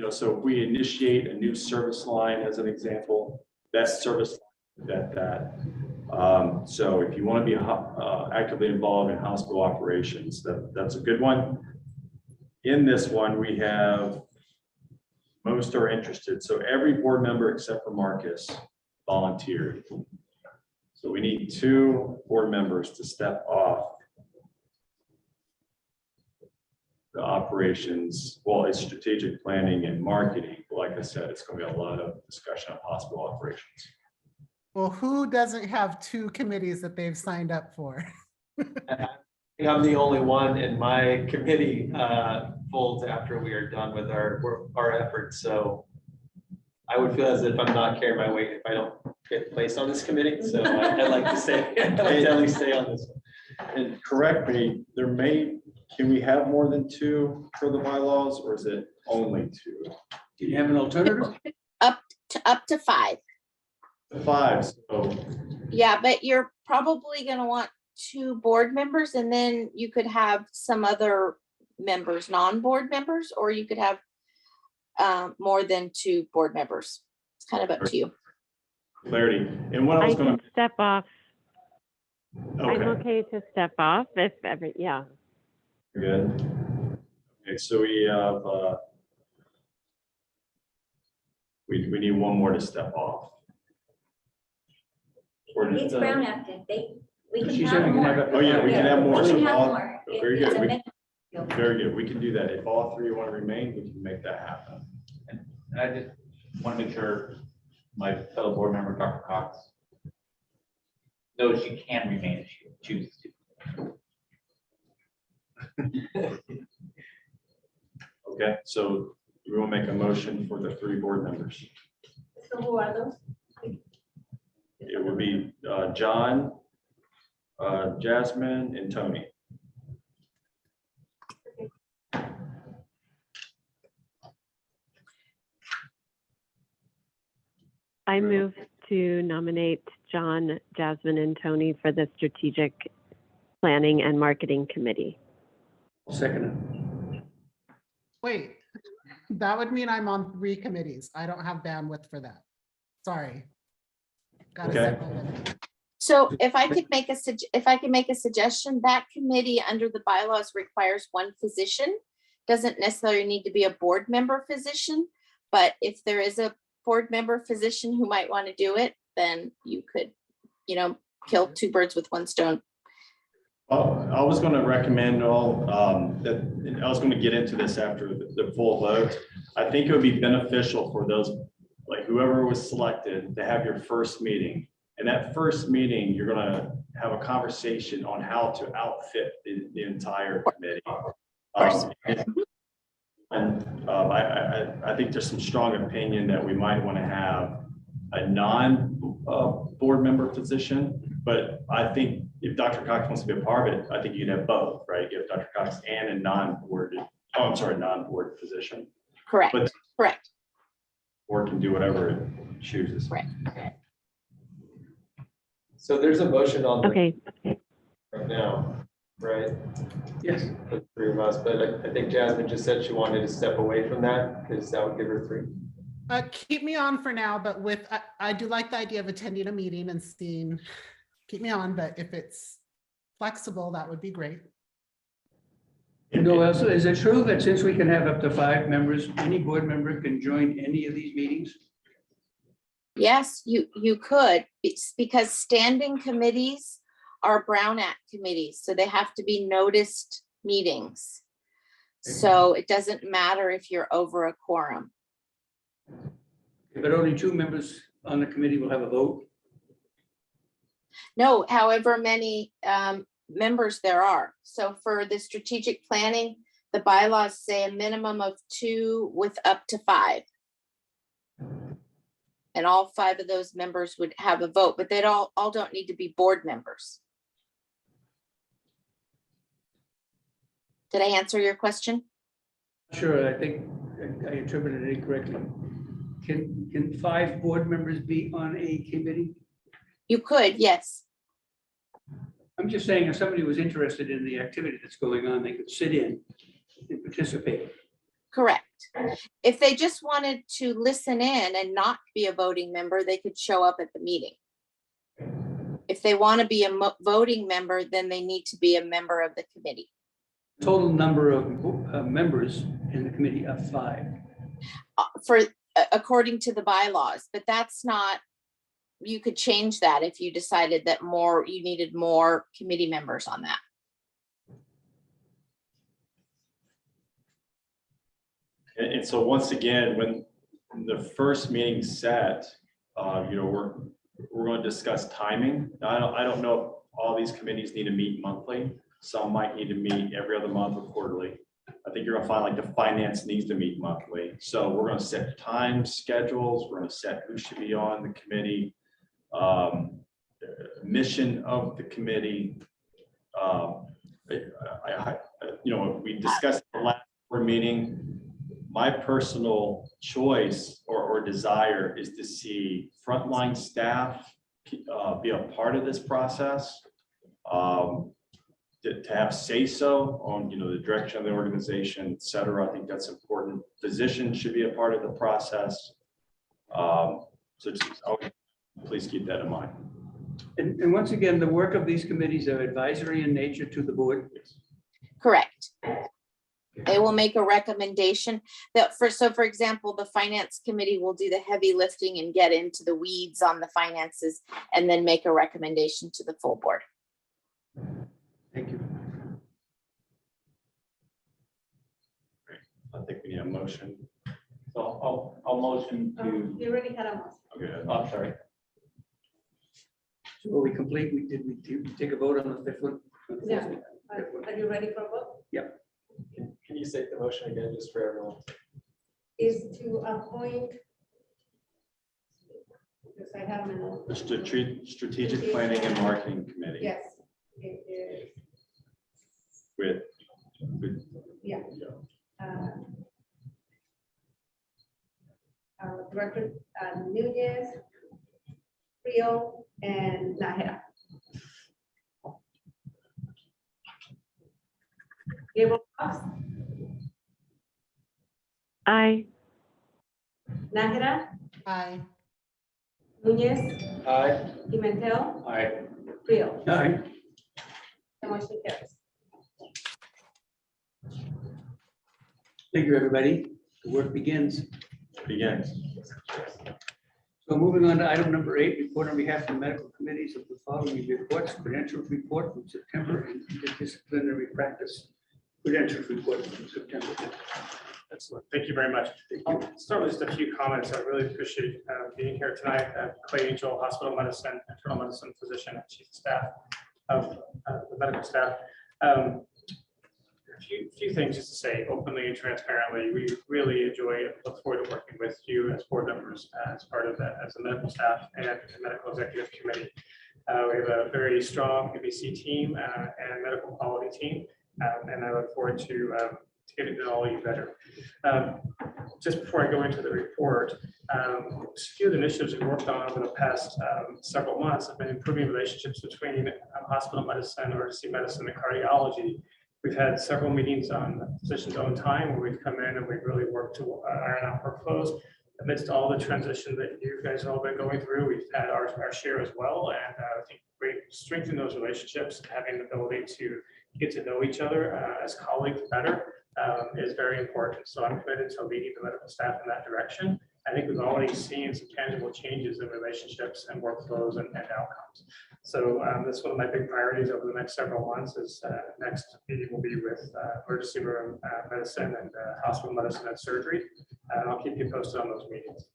So if we initiate a new service line, as an example, that's service that. So if you want to be actively involved in hospital operations, that's a good one. In this one, we have most are interested. So every board member except for Marcus volunteered. So we need 2 board members to step off the operations. Well, it's strategic planning and marketing. Like I said, it's going to be a lot of discussion of hospital operations. Well, who doesn't have 2 committees that they've signed up for? I'm the only one, and my committee folds after we are done with our efforts. So I would feel as if I'm not carrying my weight if I don't get placed on this committee, so I'd like to stay, I'd like to at least stay on this one. And correct me, can we have more than 2 for the bylaws, or is it only 2? Do you have an alternative? Up to 5. 5, so, Yeah, but you're probably gonna want 2 board members, and then you could have some other members, non-board members, or you could have more than 2 board members. It's kind of up to you. clarity. And what I I was can going step off. to, I'm okay, okay to step off if every, yeah. good. Okay, so we have, we need one more to step off. Or does It's the- Brown active. We can She have said we can have more. up to Oh, yeah, we can have more. We So can have all- more. Very It's good. a We- minimum. Very good. We can do that. If all 3 want to remain, we can make that happen. And I just want to make sure my fellow board member, Dr. Cox, knows she can remain if she chooses to. Okay, so we will make a motion for the 3 board members. So who are those? It would be John, Jasmine, and Tony. I move to nominate John, Jasmine, and Tony for the Strategic Planning and Marketing Committee. Second. Wait, that would mean I'm on 3 committees. I don't have bandwidth for that. Sorry. Gotta Okay. set my limit. So if I could make a suggestion, that committee under the bylaws requires 1 physician. Doesn't necessarily need to be a board member physician, but if there is a board member physician who might want to do it, then you could, kill 2 birds with 1 stone. I was going to recommend that, and I was going to get into this after the full vote. I think it would be beneficial for those, like whoever was selected, to have your first meeting. And that first meeting, you're going to have a conversation on how to outfit the entire committee. I think there's some strong opinion that we might want to have a non-board member position, but I think if Dr. Cox wants to be a part of it, I think you'd have both, right? You have Dr. Cox and a non-board position. Correct, But- correct. Or can do whatever it chooses. Right. So there's a motion on the Okay, right now, right? Yes. For the 3 of us, but I think Jasmine just said she wanted to step away from that because that would give her 3. Keep me on for now, but I do like the idea of attending a meeting and seeing, keep me on, but if it's flexible, that would be great. No, also, is it true that since we can have up to 5 members, any board member can join any of these meetings? Yes, you could, because standing committees are Brown Act committees, so they have to be noticed meetings. So it doesn't matter if you're over a quorum. But only 2 members on the committee will have a vote? No, however many members there are. So for the strategic planning, the bylaws say a minimum of 2 with up to 5. And all 5 of those members would have a vote, but they all don't need to be board members. Did I answer your question? Sure, I think I interpreted it incorrectly. Can 5 board members be on a committee? You could, yes. I'm just saying if somebody was interested in the activity that's going on, they could sit in and participate. Correct. If they just wanted to listen in and not be a voting member, they could show up at the meeting. If they want to be a voting member, then they need to be a member of the committee. Total number of members in the committee of 5. According to the bylaws, but that's not, you could change that if you decided that you needed more committee members on that. And so once again, when the first meeting set, we're going to discuss timing. Now, I don't know if all these committees need to meet monthly. Some might need to meet every other month or quarterly. I think you're gonna find like the finance needs to meet monthly. So we're gonna set time schedules. We're gonna set who should be on the committee, mission of the committee. We discussed the last board meeting. My personal choice or desire is to see frontline staff be a part of this process. To have say-so on, the direction of the organization, et cetera. I think that's important. Physicians should be a part of the process. Please keep that in mind. And once again, the work of these committees are advisory in nature to the board. Correct. They will make a recommendation for example, the finance committee will do the heavy lifting and get into the weeds on the finances and then make a recommendation to the full board. Thank you. I think we need a motion. So I'll motion to, You already had a motion. Okay. oh, sorry. So are we complete? Did we take a vote on the fifth one? Yeah. Are you ready for a vote? Can you say the motion again, just for everyone? Is to appoint. Because I have my own. The strategic planning and marketing committee Yes, it is. with Yeah. Director Nunez, Rio, and Nahara. Gabriel Cox, Aye. Nahara, Aye. Nunez, Aye. Pimentel, All right. Rio. Aye. The motion carries. Thank you, everybody. The work begins. So moving on to item number 8, report on behalf of the medical committees of the following reports: credentials report from September and interdisciplinary practice credentials report from September. Excellent. Thank you very much. I'll start with just a few comments. I really appreciate being here tonight. Clay Angel, hospital medicine, internal medicine physician, and chief of staff of the medical staff. A few things just to say openly and transparently. We really enjoy and look forward to working with you as board members, as part of that, as the medical staff and the medical executive committee. We have a very strong MBC team and medical quality team, and I look forward to getting to know all you better. Just before I go into the report, a few of the initiatives we've worked on over the past several months have been improving relationships between hospital medicine, emergency medicine, and cardiology. We've had several meetings on physicians' own time where we've come in and we've really worked to iron out workflows. Amidst all the transition that you guys have all been going through, we've had our share as well. And I think we strengthen those relationships, having the ability to get to know each other as colleagues better is very important. So I'm committed to leading the medical staff in that direction. I think we've already seen some tangible changes in relationships and workflows and outcomes. So that's one of my big priorities over the next several months. Is next meeting will be with emergency room medicine and hospital medicine and surgery. And I'll keep you posted on those meetings.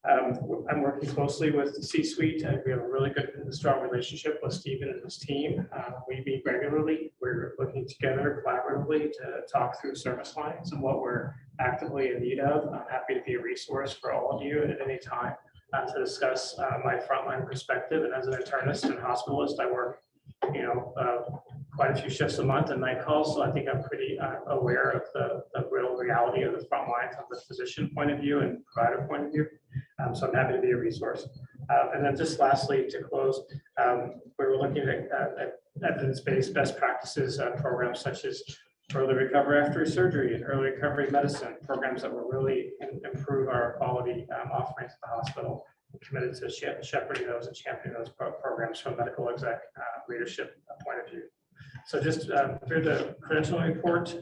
I'm working closely with the C-suite. We have a really good, strong relationship with Stephen and his team. We meet regularly. We're looking together collaboratively to talk through service lines and what we're actively in need of. I'm happy to be a resource for all of you at any time to discuss my frontline perspective. And as an internist and hospitalist, I work, quite a few shifts a month and night calls. So I think I'm pretty aware of the real reality of the front line from the physician point of view and provider point of view. So I'm happy to be a resource. And then just lastly, to close, we were looking at evidence-based best practices programs such as early recovery after surgery and early recovery medicine programs that will really improve our quality offerings at the hospital. We're committed to shepherding those and championing those programs from medical exec leadership point of view. So just through the credentialing report,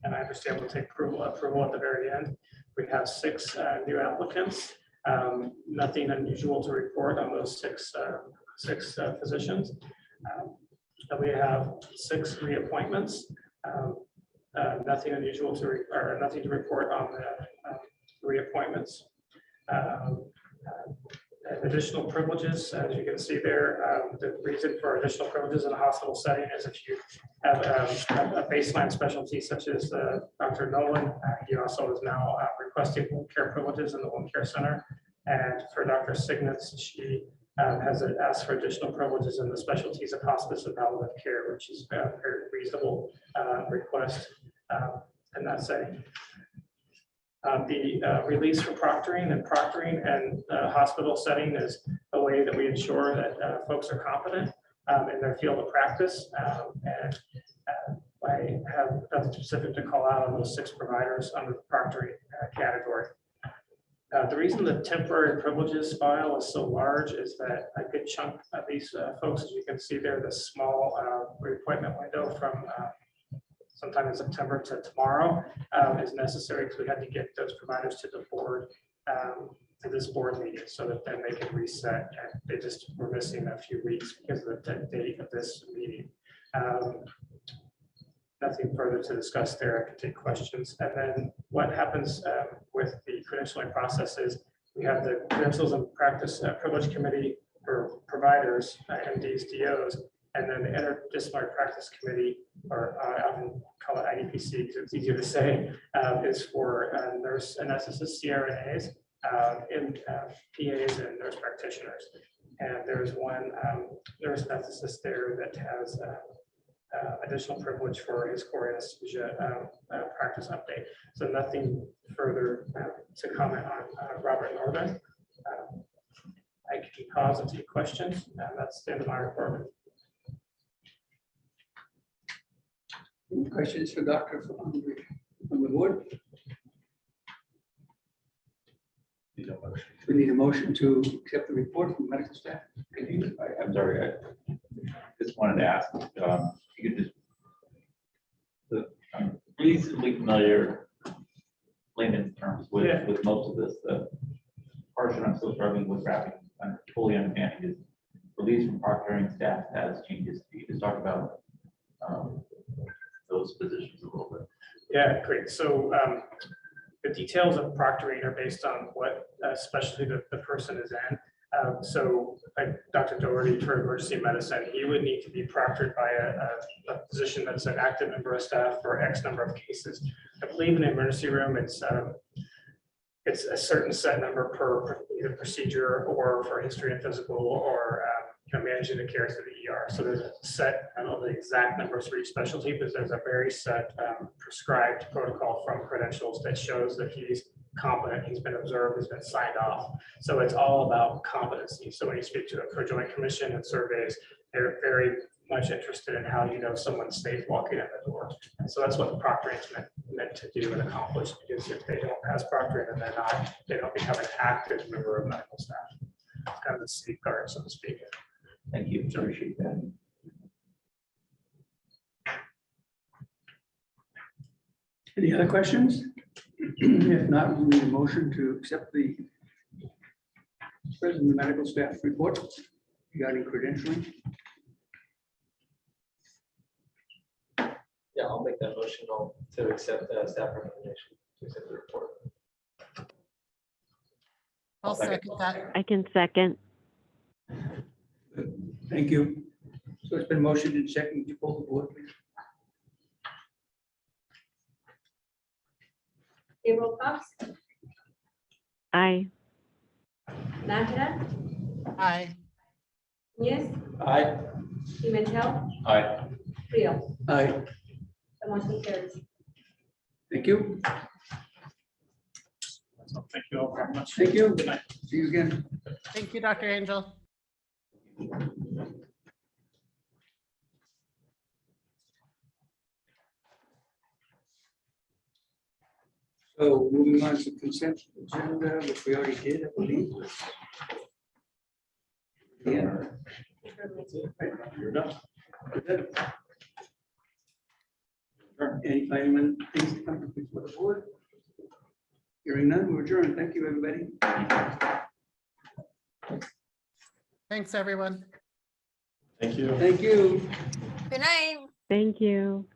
and I understand we'll take approval at the very end. We have 6 new applicants. Nothing unusual to report on those six physicians. And we have 6 reappointments. Nothing unusual or nothing to report on the reappointments. additional privileges, as you can see there. The reason for additional privileges in a hospital setting is if you have a baseline specialty such as Dr. Nolan, he also is now requesting wound care privileges in the wound care center. And for Dr. Signitz, she has asked for additional privileges in the specialties of hospice and palliative care, which is a very reasonable request in that setting. The release from proctoring and hospital setting is a way that we ensure that folks are competent in their field of practice. And I have nothing specific to call out on those 6 providers under the proctoring category. The reason the temporary privileges file is so large is that a good chunk of these folks, as you can see there, the small reappointment window from sometime in September to tomorrow is necessary because we had to get those providers to the board, to this board meeting, so that then they can reset. And they just were missing a few weeks because of the date of this meeting. Nothing further to discuss there. I can take questions. And then what happens with the credentialing process is we have the Credentials and Practice Privilege Committee for providers, MDs, DOs, and then the Interdisciplinary Practice Committee, or I often call it IDPC because it's easier to say, is for nurse anesthetists, CRNAs, and PAs and nurse practitioners. And there's one nurse anesthetist there that has additional privilege for his core anesthesia practice update. So nothing further to comment on Robert Norman. I can pause and take questions. That's the end of my report. Any questions for Dr. from the board? We need a motion to accept the report from medical staff. I'm sorry, I just wanted to ask, you could just, I'm reasonably familiar, layman's terms, with most of this. The portion I'm still struggling with wrapping, I'm fully understanding is release from proctoring staff has changes. You just talk about those positions a little bit. Yeah, great. So the details of proctoring are based on what specialty the person is in. So like Dr. Doherty for emergency medicine, he would need to be proctored by a physician that's an active member of staff for X number of cases. I believe in the emergency room, it's a certain set number per either procedure or for history and physical or managing the care through the ER. So there's a set, I don't know the exact numbers for each specialty, but there's a very set prescribed protocol from credentials that shows that he's competent, he's been observed, he's been signed off. So it's all about competency. So when you speak to a joint commission and surveys, they're very much interested in how you know someone's safe walking in the door. And so that's what the proctoring is meant to do and accomplish, because if they don't pass proctoring and they don't become an active member of medical staff. It's kind of a safeguard, so to speak. Thank you. Appreciate that. Any other questions? If not, we'll need a motion to accept the President of the Medical Staff report regarding credentialing. Yeah, I'll make that motion to accept the staff recommendation to accept the report. I'll second that. I can second. Thank you. So it's been motioned and seconded to pull the board, please. April Fox, Aye. Nájera, Aye. Yes, Aye. Pimentel, Aye. Rio. Aye. The motion carries. Thank you. So thank you all very much. Thank you. Good night. See you again. Thank you, Dr. Angel. So moving on to consent agenda, which we already did, I believe. Yeah. You're done. Any final things to come before the board? Hearing none, we're adjourned. Thank you, everybody. Thanks, everyone. Thank you. Thank you. Good night. Thank you.